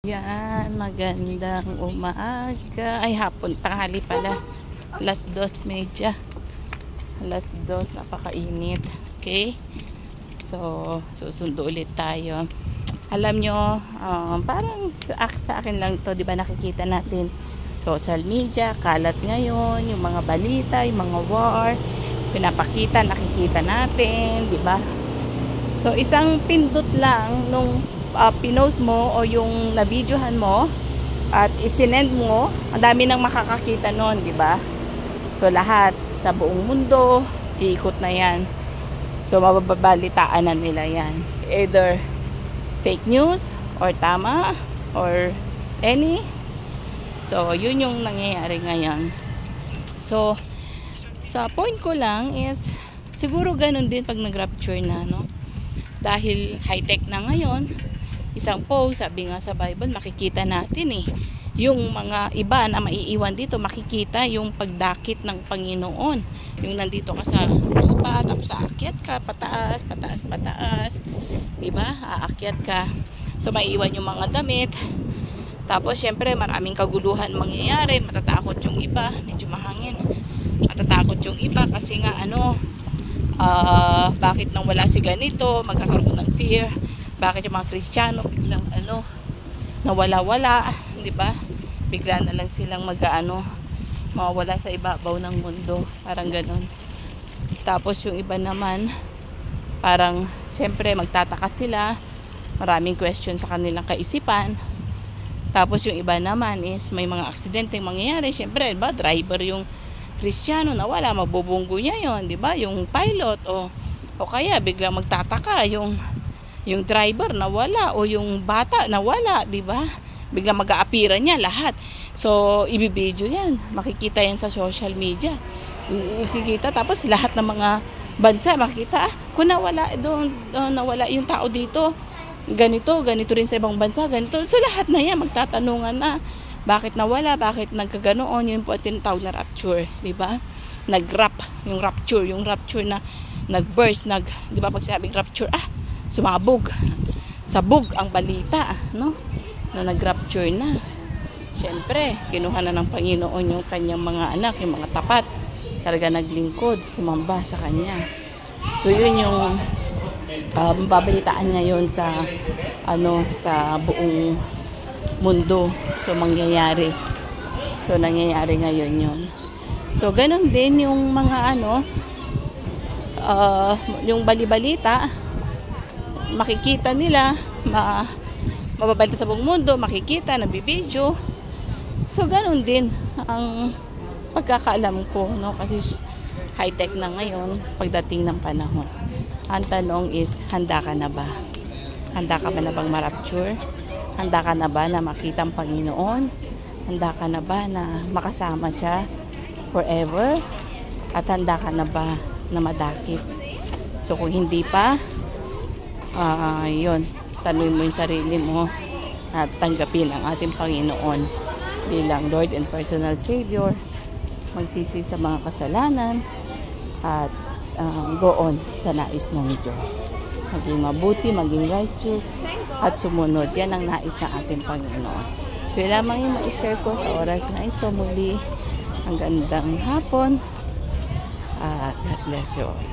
Yan, magandang umaga. Ay, hapon, tanghali pala. Alas 2:30. Alas 2, napakainit. Okay? So, susundo ulit tayo. Alam nyo, parang sa akin lang to, di ba nakikita natin social media, kalat ngayon, yung mga balita, yung mga war, pinapakita, nakikita natin, di ba? So, isang pindot lang nung pinost mo o yung na-videohan mo at isinend mo, ang dami nang makakakita nun, di ba? So, lahat sa buong mundo, iikot na yan. So, mababalitaan na nila yan. Either fake news or tama or any. So, yun yung nangyayari ngayon. So, sa point ko lang is, siguro ganun din pag nag-rapture na, no? Dahil high-tech na ngayon, isang post, sabi nga sa Bible, makikita natin yung mga iba na maiiwan dito, makikita yung pagdakit ng Panginoon. Yung nandito ka sa lupa, tapos aakyat ka, pataas, pataas, pataas. Diba? Aakyat ka. So, maiiwan yung mga damit. Tapos, syempre, maraming kaguluhan mangyayari. Matatakot yung iba. Medyo mahangin. Matatakot yung iba kasi nga, bakit nang wala si ganito, magkakaroon ng fear. Bakit yung mga Kristiyano biglang nawala-wala, di ba? Bigla na lang silang mawawala sa ibabaw ng mundo, parang ganun. Tapos yung iba naman, parang syempre magtataka sila, maraming question sa kanilang kaisipan. Tapos yung iba naman is may mga aksidenteng mangyayari, syempre, ba, driver yung Kristiyano nawala, mabubunggo niya yon, di ba? Yung pilot o kaya biglang magtataka yung driver nawala o yung bata nawala, di ba? Biglang mag-aapiran niya lahat. So, ibibideo yan. Makikita yan sa social media. Ikikita, tapos lahat ng mga bansa makikita, kung nawala nawala yung tao dito, ganito rin sa ibang bansa, ganito. So, lahat na yan magtatanungan na, bakit nawala, bakit nagkaganoon, yun po ang tinatawag na rapture, di ba? Yung rapture na nag-burst, di ba pag sabing rapture, sumabog, sabog ang balita, no? Na nag-rapture na. Siyempre, kinuha na ng Panginoon yung kanyang mga anak, yung mga tapat. Talaga naglingkod, sumamba sa kanya. So, yun yung babalitaan ngayon sa buong mundo. So, mangyayari. So, nangyayari ngayon yun. So, ganun din yung mga yung balibalita, makikita nila, mababalita sa buong mundo, makikita, nabibidyo. So, ganun din ang pagkakaalam ko, no? Kasi high-tech na ngayon pagdating ng panahon. Ang tanong is, handa ka na ba? Handa ka ba na bang ma-rapture? Handa ka na ba na makita ang Panginoon? Handa ka na ba na makasama siya forever? At handa ka na ba na madakip? So, kung hindi pa, yun, tanungin mo yung sarili mo at tanggapin ang ating Panginoon bilang Lord and personal Savior, magsisi sa mga kasalanan at go on sa nais ng Diyos, maging mabuti, maging righteous at sumunod. Yan ang nais ng ating Panginoon. So yun lamang yung ma-share ko sa oras na ito. Muli, ang gandang hapon at God bless you all.